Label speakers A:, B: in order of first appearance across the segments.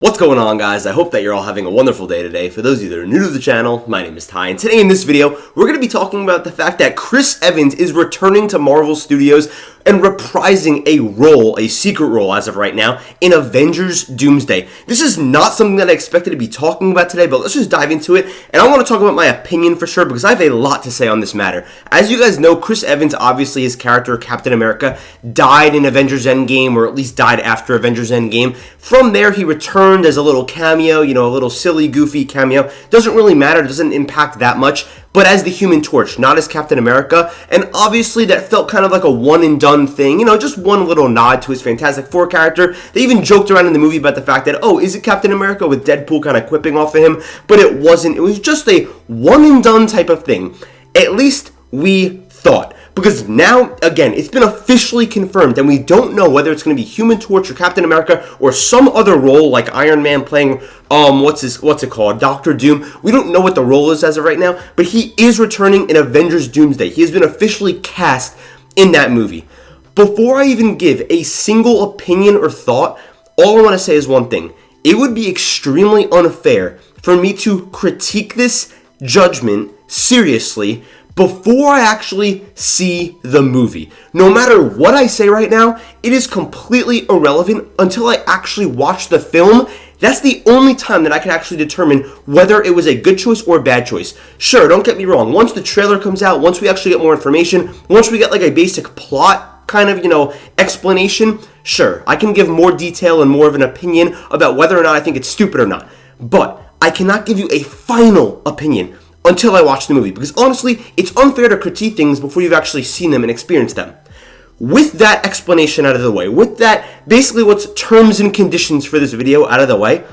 A: What's going on, guys? I hope that you're all having a wonderful day today. For those of you that are new to the channel, my name is Ty, and today in this video, we're going to be talking about the fact that Chris Evans is returning to Marvel Studios and reprising a role, a secret role as of right now, in Avengers Doomsday. This is not something that I expected to be talking about today, but let's just dive into it, and I want to talk about my opinion for sure, because I have a lot to say on this matter. As you guys know, Chris Evans, obviously his character, Captain America, died in Avengers Endgame, or at least died after Avengers Endgame. From there, he returned as a little cameo, a little silly, goofy cameo. Doesn't really matter, doesn't impact that much, but as the Human Torch, not as Captain America, and obviously that felt kind of like a one-and-done thing, just one little nod to his Fantastic Four character. They even joked around in the movie about the fact that, oh, is it Captain America, with Deadpool kind of quipping off of him, but it wasn't. It was just a one-and-done type of thing. At least we thought. Because now, again, it's been officially confirmed, and we don't know whether it's going to be Human Torch or Captain America or some other role like Iron Man playing, what's it called, Doctor Doom. We don't know what the role is as of right now, but he is returning in Avengers Doomsday. He has been officially cast in that movie. Before I even give a single opinion or thought, all I want to say is one thing. It would be extremely unfair for me to critique this judgment seriously before I actually see the movie. No matter what I say right now, it is completely irrelevant until I actually watch the film. That's the only time that I can actually determine whether it was a good choice or a bad choice. Sure, don't get me wrong. Once the trailer comes out, once we actually get more information, once we get like a basic plot kind of, explanation, sure, I can give more detail and more of an opinion about whether or not I think it's stupid or not. But I cannot give you a final opinion until I watch the movie, because honestly, it's unfair to critique things before you've actually seen them and experienced them. With that explanation out of the way, with that basically what's terms and conditions for this video out of the way,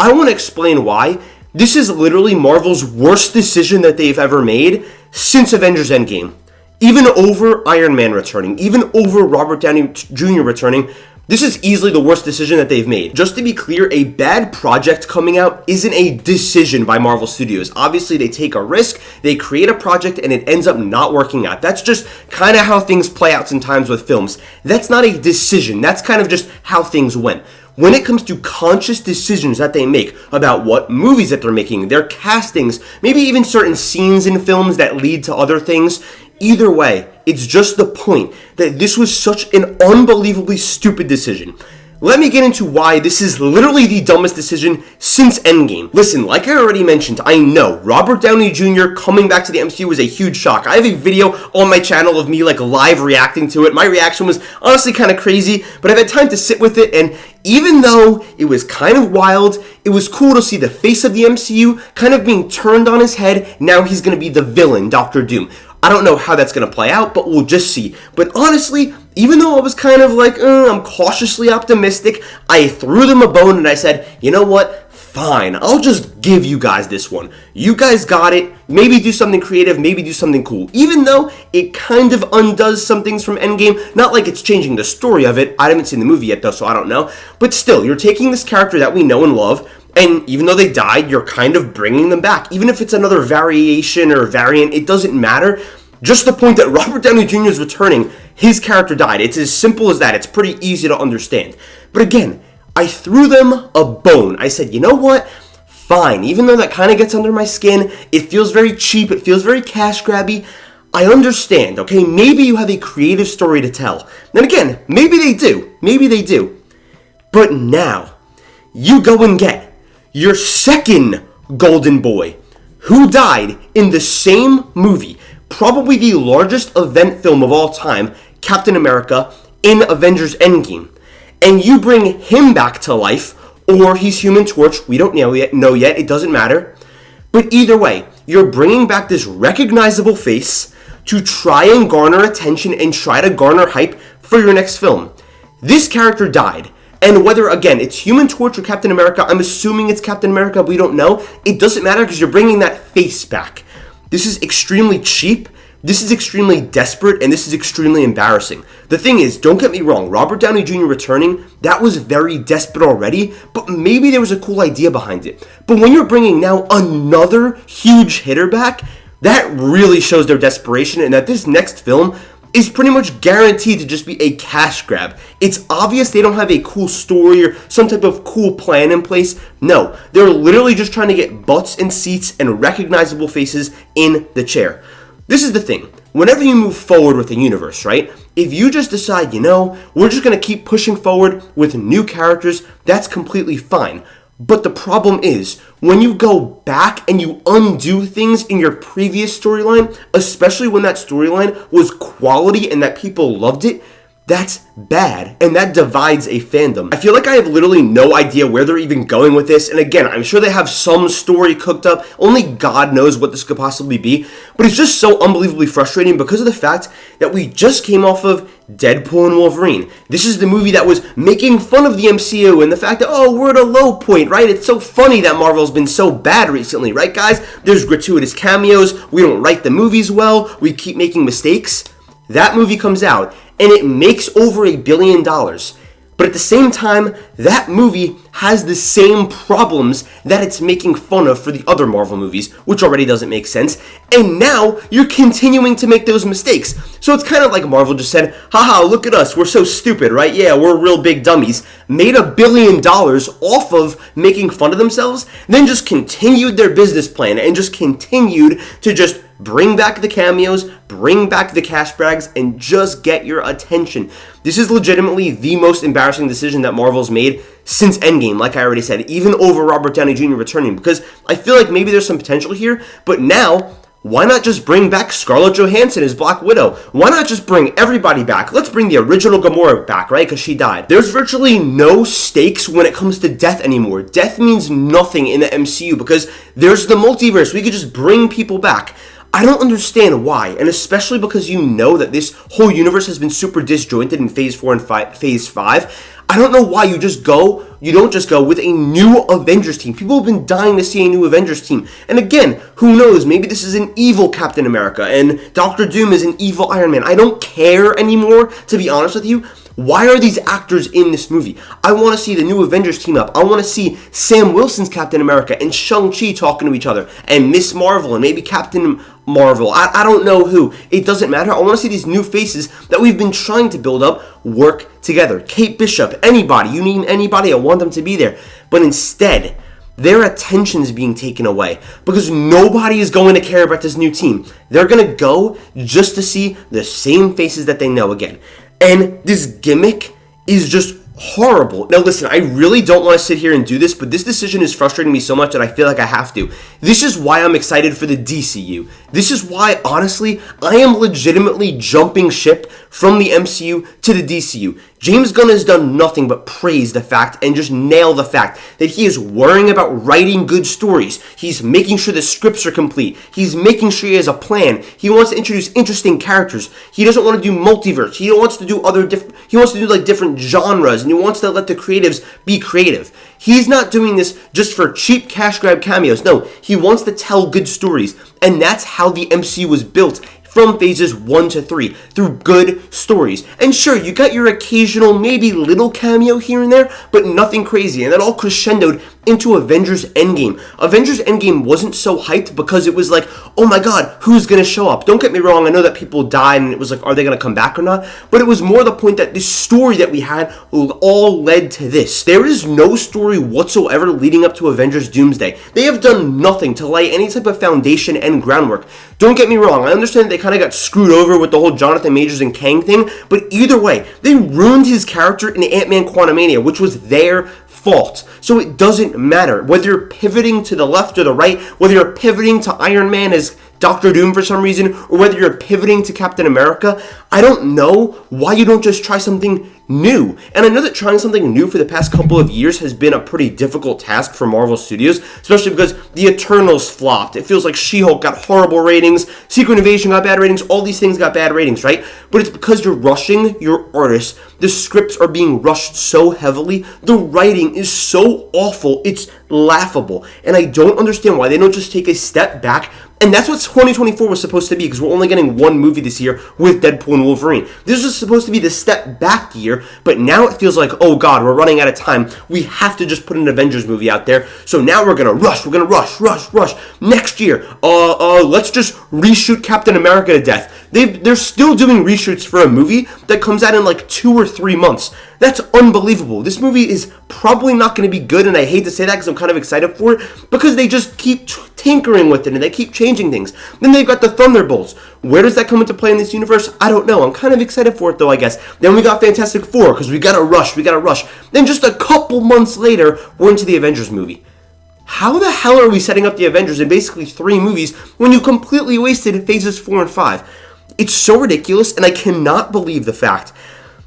A: I want to explain why this is literally Marvel's worst decision that they've ever made since Avengers Endgame. Even over Iron Man returning, even over Robert Downey Jr. returning, this is easily the worst decision that they've made. Just to be clear, a bad project coming out isn't a decision by Marvel Studios. Obviously, they take a risk, they create a project, and it ends up not working out. That's just kind of how things play out sometimes with films. That's not a decision. That's kind of just how things went. When it comes to conscious decisions that they make about what movies that they're making, their castings, maybe even certain scenes in films that lead to other things, either way, it's just the point that this was such an unbelievably stupid decision. Let me get into why this is literally the dumbest decision since Endgame. Listen, like I already mentioned, I know Robert Downey Jr. coming back to the MCU was a huge shock. I have a video on my channel of me live reacting to it. My reaction was honestly kind of crazy, but I've had time to sit with it, and even though it was kind of wild, it was cool to see the face of the MCU kind of being turned on his head. Now he's going to be the villain, Doctor Doom. I don't know how that's going to play out, but we'll just see. But honestly, even though I was kind of like, I'm cautiously optimistic, I threw them a bone and I said, you know what? Fine, I'll just give you guys this one. You guys got it. Maybe do something creative, maybe do something cool. Even though it kind of undoes some things from Endgame, not like it's changing the story of it. I haven't seen the movie yet though, so I don't know. But still, you're taking this character that we know and love, and even though they died, you're kind of bringing them back. Even if it's another variation or variant, it doesn't matter. Just the point that Robert Downey Jr. is returning, his character died. It's as simple as that. It's pretty easy to understand. But again, I threw them a bone. I said, you know what? Fine. Even though that kind of gets under my skin, it feels very cheap, it feels very cash grabby, I understand, okay? Maybe you have a creative story to tell. And again, maybe they do. Maybe they do. But now, you go and get your second golden boy, who died in the same movie, probably the largest event film of all time, Captain America, in Avengers Endgame. And you bring him back to life, or he's Human Torch, we don't know yet, it doesn't matter. But either way, you're bringing back this recognizable face to try and garner attention and try to garner hype for your next film. This character died. And whether, again, it's Human Torch or Captain America, I'm assuming it's Captain America, we don't know. It doesn't matter because you're bringing that face back. This is extremely cheap, this is extremely desperate, and this is extremely embarrassing. The thing is, don't get me wrong, Robert Downey Jr. returning, that was very desperate already, but maybe there was a cool idea behind it. But when you're bringing now another huge hitter back, that really shows their desperation, and that this next film is pretty much guaranteed to just be a cash grab. It's obvious they don't have a cool story or some type of cool plan in place. No, they're literally just trying to get butts in seats and recognizable faces in the chair. This is the thing. Whenever you move forward with a universe, right? If you just decide, we're just going to keep pushing forward with new characters, that's completely fine. But the problem is, when you go back and you undo things in your previous storyline, especially when that storyline was quality and that people loved it, that's bad, and that divides a fandom. I feel like I have literally no idea where they're even going with this, and again, I'm sure they have some story cooked up. Only God knows what this could possibly be, but it's just so unbelievably frustrating because of the fact that we just came off of Deadpool and Wolverine. This is the movie that was making fun of the MCU and the fact that, we're at a low point, right? It's so funny that Marvel's been so bad recently, right, guys? There's gratuitous cameos, we don't write the movies well, we keep making mistakes. That movie comes out, and it makes over $1 billion. But at the same time, that movie has the same problems that it's making fun of for the other Marvel movies, which already doesn't make sense. And now, you're continuing to make those mistakes. So it's kind of like Marvel just said, haha, look at us, we're so stupid, right? Yeah, we're real big dummies. Made $1 billion off of making fun of themselves, then just continued their business plan and just continued to just bring back the cameos, bring back the cash bags, and just get your attention. This is legitimately the most embarrassing decision that Marvel's made since Endgame, like I already said, even over Robert Downey Jr. returning, because I feel like maybe there's some potential here, but now, why not just bring back Scarlett Johansson as Black Widow? Why not just bring everybody back? Let's bring the original Gamora back, right? Because she died. There's virtually no stakes when it comes to death anymore. Death means nothing in the MCU because there's the multiverse. We could just bring people back. I don't understand why, and especially because you know that this whole universe has been super disjointed in Phase 4 and Phase 5. I don't know why you don't just go with a new Avengers team. People have been dying to see a new Avengers team. And again, who knows, maybe this is an evil Captain America, and Doctor Doom is an evil Iron Man. I don't care anymore, to be honest with you. Why are these actors in this movie? I want to see the new Avengers team up. I want to see Sam Wilson's Captain America and Shang-Chi talking to each other, and Miss Marvel and maybe Captain Marvel. I don't know who. It doesn't matter. I want to see these new faces that we've been trying to build up work together. Kate Bishop, anybody. You name anybody, I want them to be there. But instead, their attention is being taken away because nobody is going to care about this new team. They're going to go just to see the same faces that they know again. And this gimmick is just horrible. Now listen, I really don't want to sit here and do this, but this decision is frustrating me so much that I feel like I have to. This is why I'm excited for the DCU. This is why, honestly, I am legitimately jumping ship from the MCU to the DCU. James Gunn has done nothing but praise the fact and just nail the fact that he is worrying about writing good stories. He's making sure the scripts are complete. He's making sure he has a plan. He wants to introduce interesting characters. He doesn't want to do multiverse. He wants to do he wants to do like different genres, and he wants to let the creatives be creative. He's not doing this just for cheap cash grab cameos. No, he wants to tell good stories, and that's how the MCU was built. From phases 1 to 3, through good stories. And sure, you got your occasional, maybe little cameo here and there, but nothing crazy. And that all crescendoed into Avengers Endgame. Avengers Endgame wasn't so hyped because it was like, oh my god, who's going to show up? Don't get me wrong, I know that people died and it was like, are they going to come back or not? But it was more the point that this story that we had all led to this. There is no story whatsoever leading up to Avengers Doomsday. They have done nothing to lay any type of foundation and groundwork. Don't get me wrong, I understand they kind of got screwed over with the whole Jonathan Majors and Kang thing, but either way, they ruined his character in Ant-Man Quantumania, which was their fault. So it doesn't matter whether you're pivoting to the left or the right, whether you're pivoting to Iron Man as Doctor Doom for some reason, or whether you're pivoting to Captain America. I don't know why you don't just try something new. And I know that trying something new for the past couple of years has been a pretty difficult task for Marvel Studios, especially because The Eternals flopped. It feels like She-Hulk got horrible ratings, Secret Invasion got bad ratings, all these things got bad ratings, right? But it's because you're rushing your artists. The scripts are being rushed so heavily. The writing is so awful. It's laughable. And I don't understand why they don't just take a step back. And that's what 2024 was supposed to be, because we're only getting one movie this year with Deadpool and Wolverine. This was supposed to be the step back year, but now it feels like, oh God, we're running out of time. We have to just put an Avengers movie out there. So now we're gonna rush. Next year, let's just reshoot Captain America to death. They're still doing reshoots for a movie that comes out in like 2 or 3 months. That's unbelievable. This movie is probably not going to be good, and I hate to say that because I'm kind of excited for it, because they just keep tinkering with it and they keep changing things. Then they've got the Thunderbolts. Where does that come into play in this universe? I don't know. I'm kind of excited for it though, I guess. Then we got Fantastic Four, because we gotta rush. Then just a couple months later, we're into the Avengers movie. How the hell are we setting up the Avengers in basically 3 movies when you completely wasted phases 4 and 5? It's so ridiculous, and I cannot believe the fact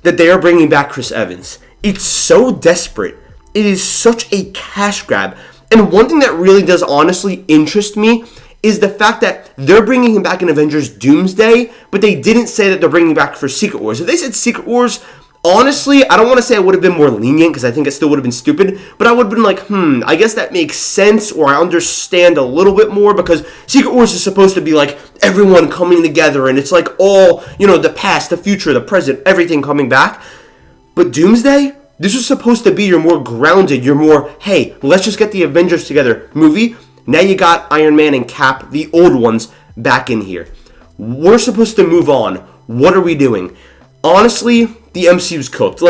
A: that they are bringing back Chris Evans. It's so desperate. It is such a cash grab. And one thing that really does honestly interest me is the fact that they're bringing him back in Avengers Doomsday, but they didn't say that they're bringing him back for Secret Wars. If they said Secret Wars, honestly, I don't want to say I would have been more lenient, because I think it still would have been stupid, but I would have been like, I guess that makes sense, or I understand a little bit more, because Secret Wars is supposed to be like everyone coming together, and it's like all, the past, the future, the present, everything coming back. But Doomsday, this was supposed to be your more grounded, your more, hey, let's just get the Avengers together movie. Now you got Iron Man and Cap, the old ones, back in here. We're supposed to move on. What are we doing? Honestly, the MCU's cooked.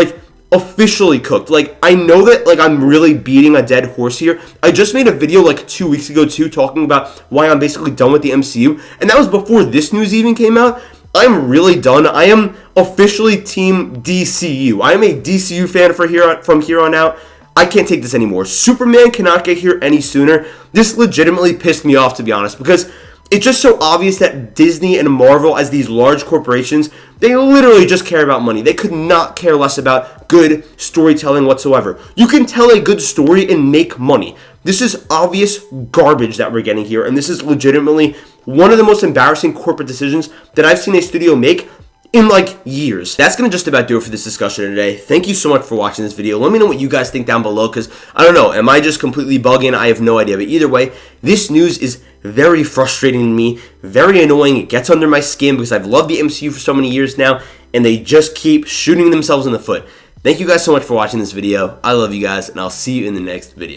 A: Officially cooked. I know that, I'm really beating a dead horse here. I just made a video, 2 weeks ago, too, talking about why I'm basically done with the MCU. And that was before this news even came out. I'm really done. I am officially Team DCU. I am a DCU fan from here on out. I can't take this anymore. Superman cannot get here any sooner. This legitimately pissed me off, to be honest, because it's just so obvious that Disney and Marvel, as these large corporations, they literally just care about money. They could not care less about good storytelling whatsoever. You can tell a good story and make money. This is obvious garbage that we're getting here, and this is legitimately one of the most embarrassing corporate decisions that I've seen a studio make in years. That's going to just about do it for this discussion today. Thank you so much for watching this video. Let me know what you guys think down below, because I don't know, am I just completely bugging? I have no idea. But either way, this news is very frustrating to me, very annoying. It gets under my skin because I've loved the MCU for so many years now, and they just keep shooting themselves in the foot. Thank you guys so much for watching this video. I love you guys, and I'll see you in the next video.